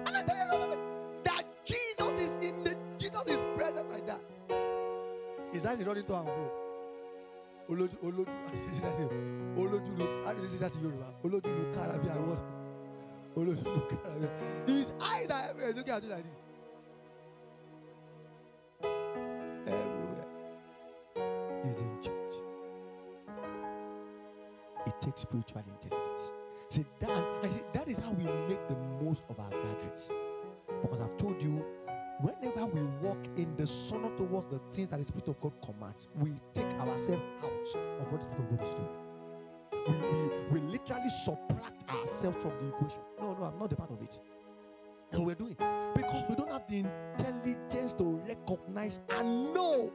And I tell you that Jesus is present like that. His eyes is running to and fro. Olodu, how do you say that in Yoruba? Olodu Karabi and what? Olodu Karabi. His eyes are everywhere. Looking at you like this. Everywhere. He's in church. It takes spiritual intelligence. See that is how we make the most of our gatherings. Because I've told you, whenever we walk in the son towards the things that the Spirit of God commands, we take ourselves out of what the Spirit of God is doing. We literally subtract ourselves from the equation. No, I'm not a part of it. And we're doing because we don't have the intelligence to recognize and know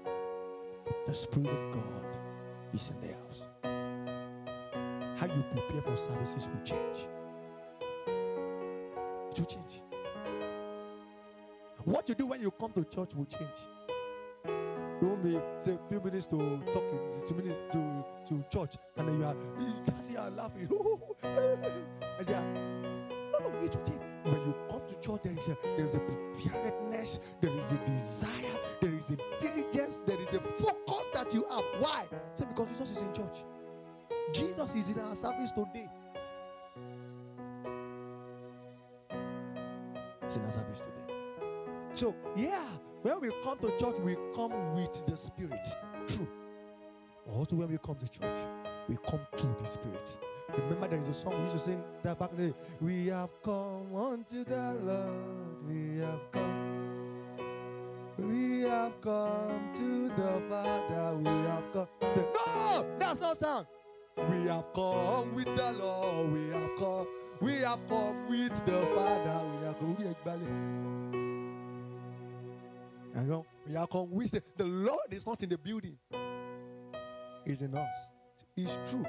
the Spirit of God is in the house. How you prepare for services will change. It will change. What you do when you come to church will change. You won't be say a few minutes to talking, 2 minutes to church, and then you are chatting and laughing. I say, no, it will change. When you come to church, there is a preparedness, there is a desire, there is a diligence, there is a focus that you have. Why? Say because Jesus is in church. Jesus is in our service today. He's in our service today. So, yeah, When we come to church, we come with the Spirit. True. Also, when we come to church, we come to the Spirit. Remember, there is a song we used to sing that back then. We have come unto the Lord. We have come. We have come to the Father. We have come. No, that's not sound. We have come with the Lord. We have come. We have come with the Father. We have come. We have come with the Lord is not in the building. It's in us. It's true.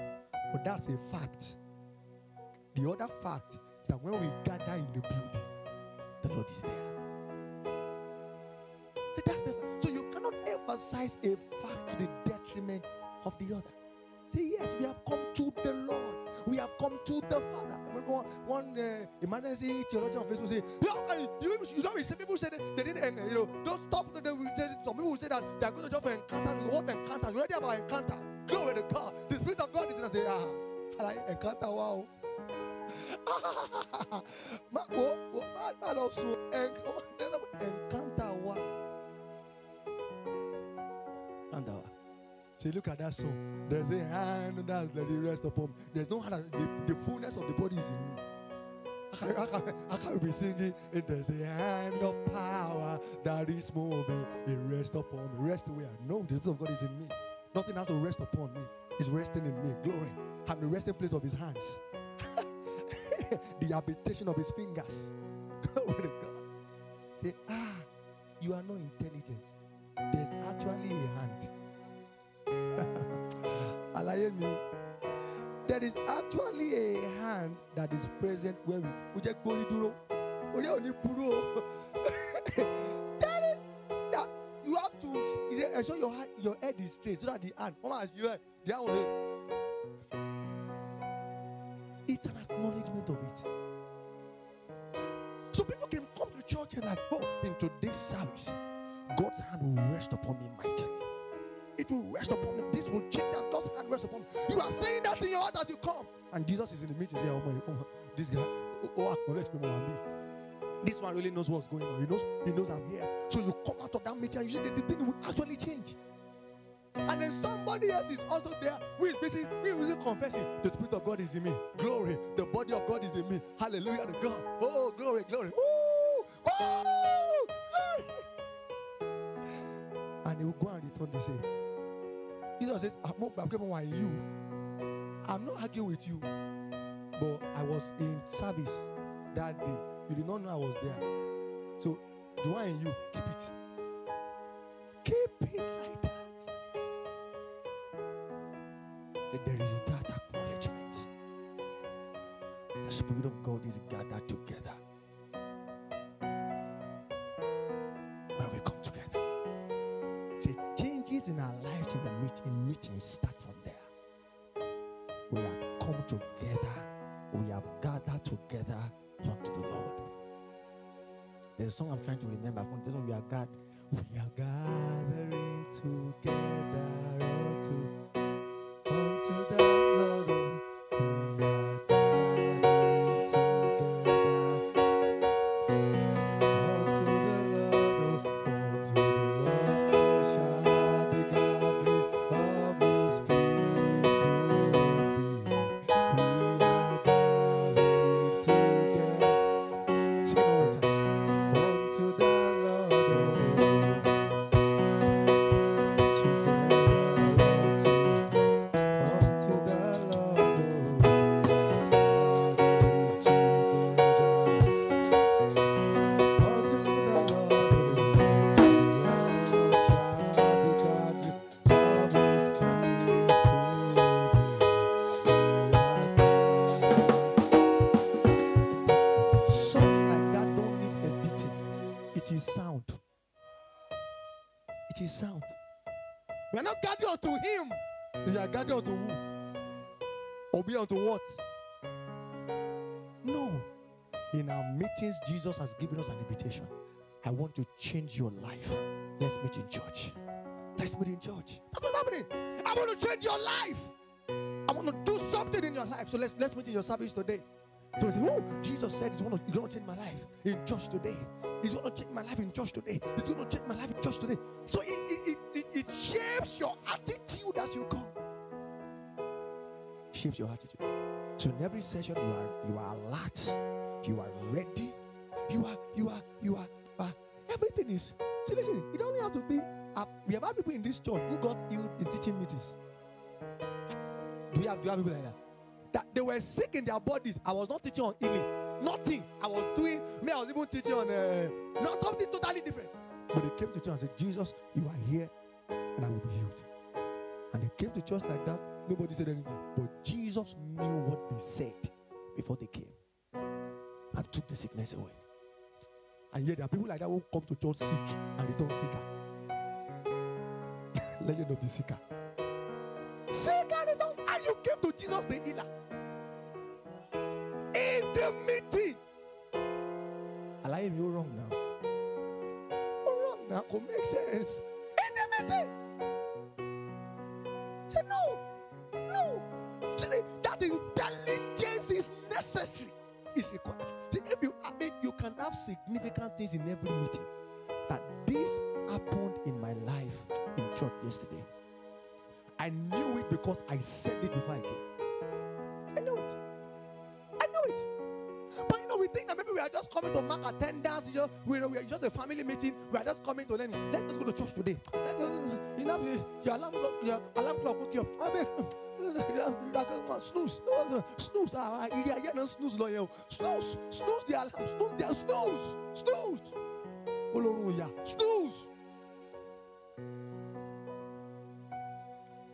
But that's a fact. The other fact is that when we gather in the building, the Lord is there. So that's the fact. So you cannot emphasize a fact to the detriment of the other. Say, yes, we have come to the Lord. We have come to the Father. One emergency theologian on Facebook say, you know, some people say they didn't, don't stop. Some people say that they are going to jump for encounter. What encounter? You already have an encounter. Glory to God. The Spirit of God is going to say, I like encounter. Wow. Encounter. Wow. So look at that song. There's a hand that's let it rest upon me. There's no hand. The fullness of the body is in me. I can't be singing. There's a hand of power that is moving. It rests upon me. Rest away. I know the Spirit of God is in me. Nothing has to rest upon me. It's resting in me. Glory. I'm the resting place of His hands. The habitation of His fingers. Glory to God. Say, you are not intelligent. There's actually a hand. There is actually a hand that is present when we just go duro. That is that you have to ensure your head is straight so that the hand, it's an acknowledgement of it. So people can come to church and like, in today's service, God's hand will rest upon me mightily. It will rest upon me. This will change as God's hand rest upon me. You are saying that in your heart as you come. And Jesus is in the meeting saying, this guy, acknowledge me, this one really knows what's going on. He knows I'm here. So you come out of that meeting and you see that the thing will actually change. And then somebody else is also there who is basically confessing, the Spirit of God is in me. Glory. The body of God is in me. Hallelujah to God. Oh, glory, glory. Ooh, oh, glory. And he will go and return the same. Jesus says, I'm not arguing with you, but I was in service that day. You did not know I was there. So the one in you, keep it. Keep it like that. So there is that acknowledgement. The Spirit of God is gathered together. When we come together. Say changes in our lives in the meetings start from there. We have come together. We have gathered together unto the Lord. There's a song I'm trying to remember. From this one, we are gathering together unto the Lord. We are gathering together unto the Lord shall the gathering of His people be. We are gathering together. Sing it one more time. Unto the Lord, together unto the Lord, unto the songs like that don't need editing. It is sound. It is sound. We are not gathering unto Him. We are gathering unto who? Or be unto what? No. In our meetings, Jesus has given us an invitation. I want to change your life. Let's meet in church. Let's meet in church. That's what's happening. I want to change your life. I want to do something in your life. So let's meet in your service today. So he said, oh, Jesus said he's going to change my life in church today. He's going to change my life in church today. He's going to change my life in church today. So it shapes your attitude as you come. Shapes your attitude. So in every session you are alert, you are ready, you are everything is. See, listen, it doesn't have to be. We have had people in this church who got healed in teaching meetings. Do you have people like that? That they were sick in their bodies. I was not teaching on healing, nothing. I was even teaching on not something totally different. But they came to church and said, Jesus, you are here and I will be healed. And they came to church like that. Nobody said anything, but Jesus knew what they said before they came and took the sickness away. And yet there are people like that who come to church sick and return sicker. Legend of the seeker. Sick and return, and you came to Jesus the healer in the meeting. Allow me, you're wrong now. You're wrong now. Could make sense in the meeting. Say no. See, that intelligence is necessary. It's required. See, if you can have significant things in every meeting. That this happened in my life in church yesterday. I knew it because I said it before I came. I know it. But we think that maybe we are just coming to mark attendance. We are just a family meeting. We are just coming to learn. Let's just go to church today. Your alarm clock woke you up. Snooze. Snooze the alarm. Snooze the alarm. Snooze. Snooze.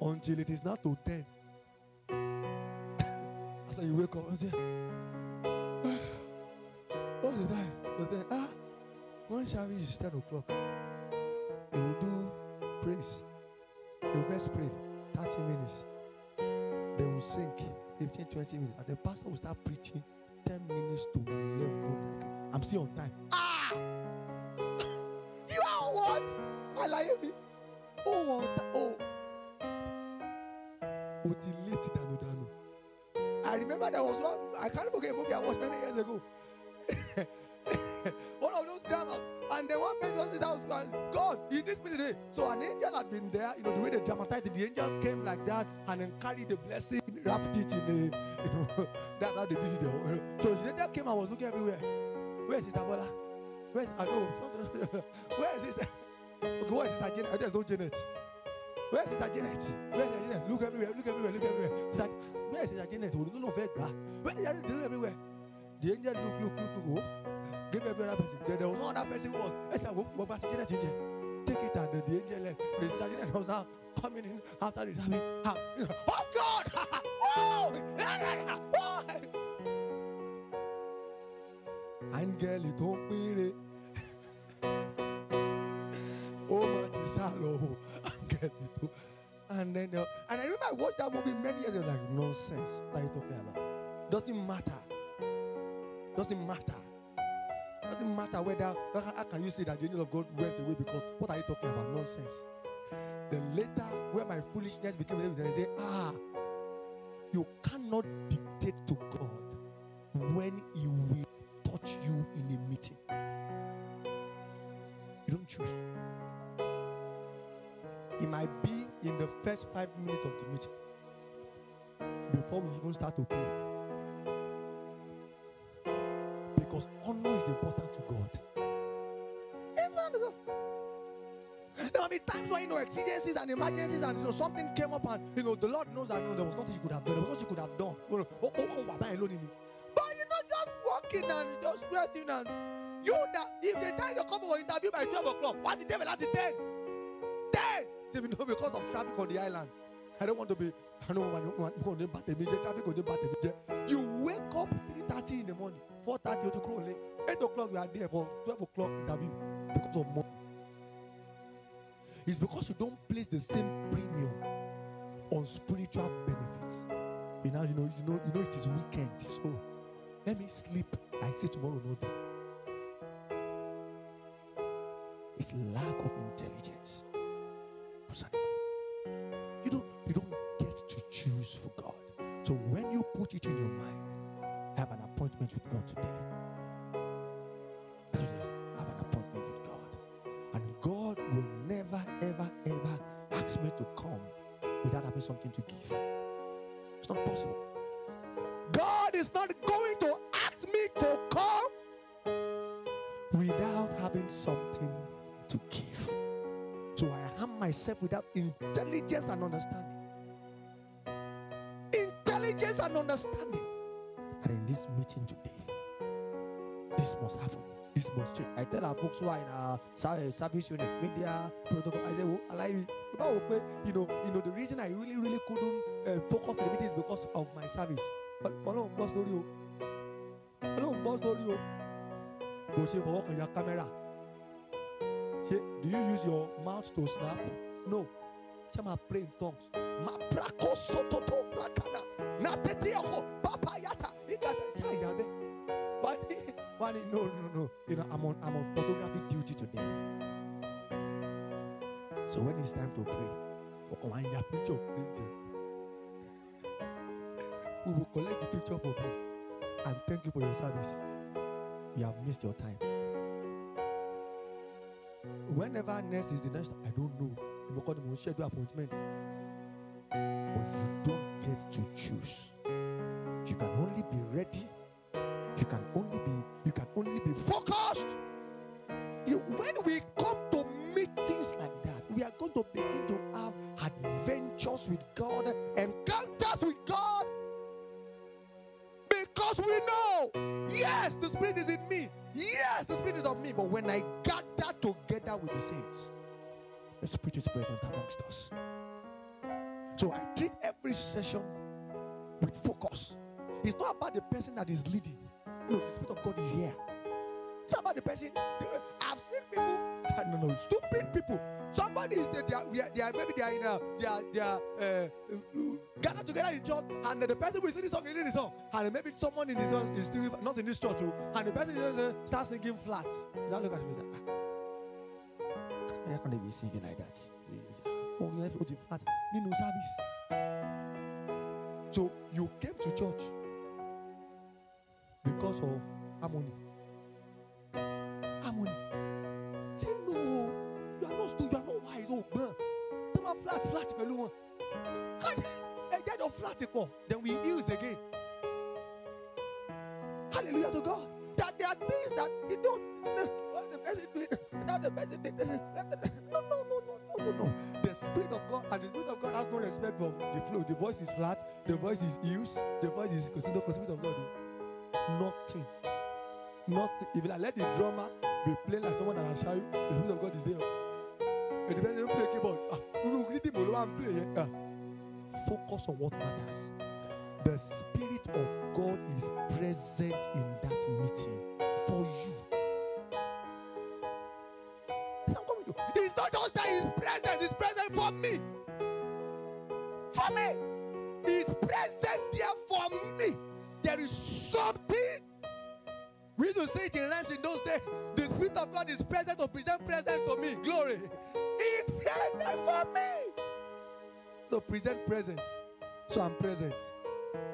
Until it is not to 10. After you wake up and say, what's the time? But then, one service is 10 o'clock. They will do praise. They will first pray 30 minutes. They will sing 15, 20 minutes. And the pastor will start preaching 10 minutes to 11. I'm still on time. You are what? I like me. I remember there was one, I can't forget a movie I watched many years ago. One of those dramas. And then one person said, that was God, he did me today. So an angel had been there, the way they dramatized it, the angel came like that and then carried the blessing, wrapped it in that's how they did it. So the angel came and was looking everywhere. Where's Sister Bola? Where is Sister? Okay, where is Sister Janet? There's no Janet. Where is Sister Janet? Where is Sister Janet? Look everywhere. She's like, where is Sister Janet? We don't know where. Where is Janet? Everywhere. The angel look. Give every other person. Then there was one other person who was. Let's go back to Janet in there. Take it and the angel left. Sister Janet was now coming in after this. Oh God! Angel, it don't mean it. Oh my God! And then, and I remember I watched that movie many years ago. Like, nonsense. What are you talking about? Doesn't matter whether. How can you say that the angel of God went away? Because what are you talking about? Nonsense. Then later, where my foolishness became evident, I say, you cannot dictate to God when He will touch you in a meeting. You don't choose. It might be in the first 5 minutes of the meeting before we even start to pray. Because honor is important to God. It's important to God. There will be times when exigencies and emergencies and something came up and the Lord knows that there was nothing she could have done. There was nothing she could have done. But just walking and just sweating and you that if they tell you to come for interview by 12 o'clock, what the devil at 10? Because of traffic on the island. I don't want to traffic on the You wake up 3:30 in the morning, 4:30 to crawl late. 8 o'clock we are there for 12 o'clock interview because of money. It's because you don't place the same premium on spiritual benefits. You know it is weekend, so let me sleep. I say tomorrow no day. It's lack of intelligence. You don't get to choose for God. So when you put it in your mind, have an appointment appointment with God today. Have an appointment with God. And God will never, ever, ever ask me to come without having something to give. It's not possible. God is not going to ask me to come without having something to give. So I arm myself without intelligence and understanding. Intelligence and understanding. And in this meeting today, this must happen. This must change. I tell our folks who are in our service unit, media, protocol, I say, oh, I like it. You know, the reason I really couldn't focus on the meeting is because of my service. But boss story, for your camera. Do you use your mouth to snap? No. Shama pray in tongues. Ma brako sototo brakana. Na tetiako papayata. No. You know, I'm on photography duty today. So when it's time to pray, we will collect the picture for you and thank you for your service. You have missed your time. Whenever next is the next, I don't know. You will call them schedule appointment. But you don't get to choose. You can only be ready. You can only be focused. When we come to meetings like that, we are going to begin to have adventures with God, encounters with God. Because we know, yes, the Spirit is in me. Yes, the Spirit is of me. But when I gather together with the saints, the Spirit is present amongst us. So I treat every session with focus. It's not about the person that is leading. No, the Spirit of God is here. It's not about the person. I've seen people, stupid people. Somebody is there, they are gathered together in church, and the person who is leading the song, and maybe someone in this song is still not in this church, and the person starts singing flat. You don't look at him and say, how can they be singing like that? Oh, you have to go flat. Need no service. So you came to church because of harmony. Harmony. Say no, you are not wise. Oh, come on, flat, belong. Get your flat, then we use again. Hallelujah to God. That there are things that you don't. The person doing that, the person did this. No. The Spirit of God and the Spirit of God has no respect for the flow. The voice is flat. The voice is used. The voice is considered the Spirit of God. Nothing. If I let the drummer be playing like someone that will shout you, the Spirit of God is there. And the person play keyboard. Focus on what matters. The Spirit of God is present in that meeting for you. It's not just that He's present for me. For me. He's present there for me. There is something. We used to say it in rhymes in those days. The Spirit of God is present to present presence to me. Glory. He's present for me. To present presence. So I'm present.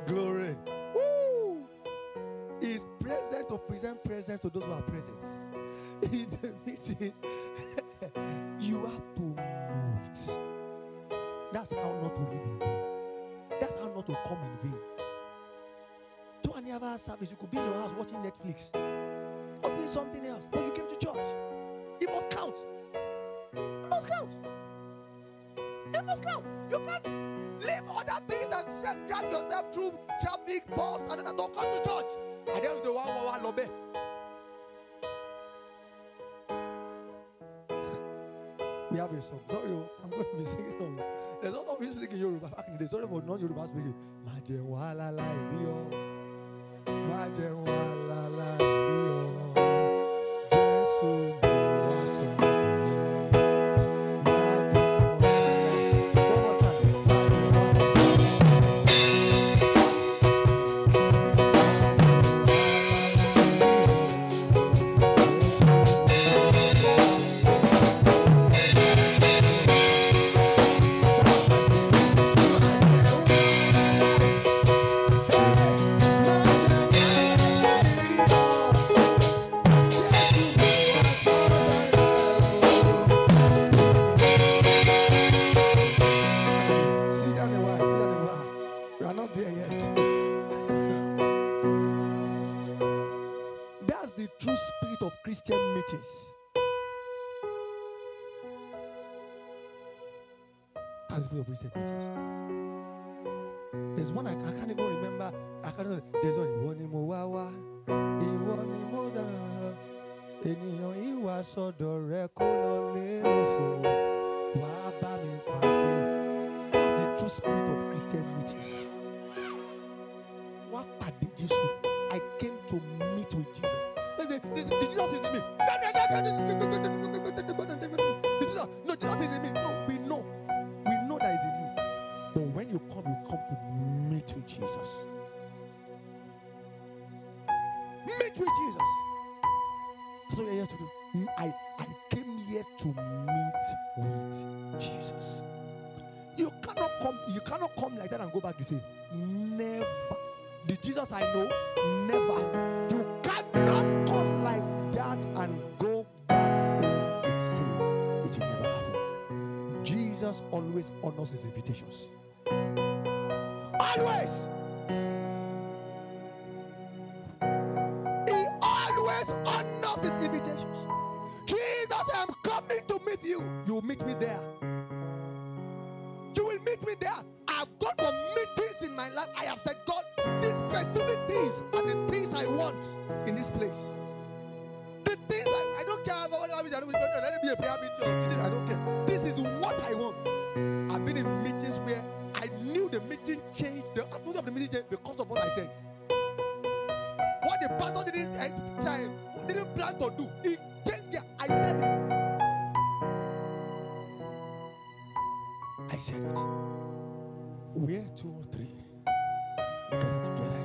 Glory. Woo. He's present to present presence to those who are present. In the meeting, you have to know it. That's how not to live in vain. That's how not to come in vain. To any other service, you could be in your house watching Netflix or doing something else, but you came to church. It must count. It must count. It must count. You can't leave other things and drag yourself through traffic, bus, and then don't come to church. And then the one lobby. We have a song. Sorry, I'm going to be singing a song. There's a lot of music in Yoruba back in the day. Sorry for non-Yoruba speaking. Majewala la rio. Majewala la rio. Jesu. meetings. That's the spirit of recent meetings. There's one I can't even remember. There's one. That's the true spirit of Christian meetings. I came to meet with Jesus. Listen, Jesus is in me. No, Jesus is in me. No, we know that is in you. But when you come to meet with Jesus. Meet with Jesus. That's what you're here to do. I came here to meet with Jesus. You cannot come like that and go back to say, never. The Jesus I know, never. You cannot come like that and go back home the same. It will never happen. Jesus always honors his invitations. Always. He always honors his invitations. Jesus, I'm coming to meet you. You will meet me there. You will meet me there. I've gone for meetings in my life. I have said, God, these specific things are the things I want in this place. The things I don't care about what happens. Let it be a prayer meeting or teaching. I don't care. This is what I want. I've been in meetings where I knew the meeting changed, the atmosphere of the meeting changed because of what I said. What the pastor didn't plan to do, he changed there. I said it. I said it. Where 2 or 3 gather together.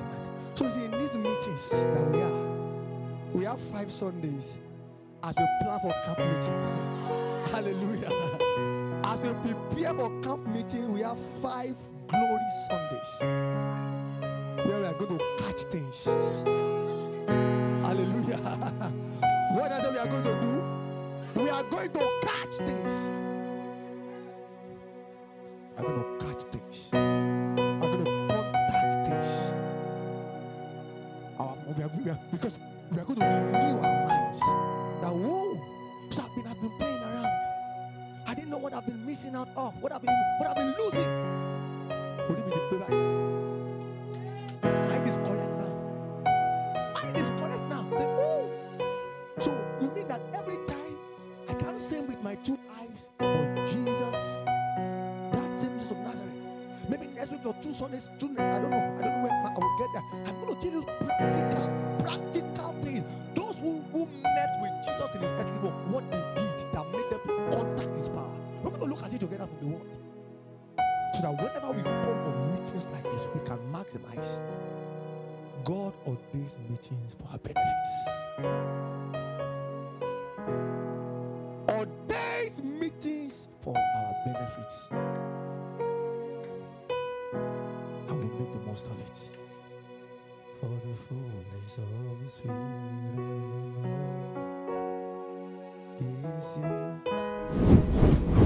So you see, in these meetings that we have 5 Sundays as we plan for camp meeting. Hallelujah. As we prepare for camp meeting, we have 5 glory Sundays where we are going to catch things. Hallelujah. What I say we are going to do? We are going to catch things. I'm going to catch things. I'm going to contact things. Because we are going to renew our minds. That, whoa, so I've been playing around. I didn't know what I've been missing out of, what I've been losing. Mind is correct now. Mind is correct now. Say, oh. So you mean that every time I can't sing with my 2 eyes, but Jesus, that same Jesus of Nazareth. Maybe next week or 2 Sundays, I don't know when I will get there. I'm going to tell you practical things. Those who met with Jesus in his earthly walk, what they did that made them contact his power. We're going to look at it together from the word. So that whenever we come for meetings like this, we can maximize. God ordains meetings for our benefits. Ordains meetings for our benefits. And we make the most of it. For the fullness of his spirit is here.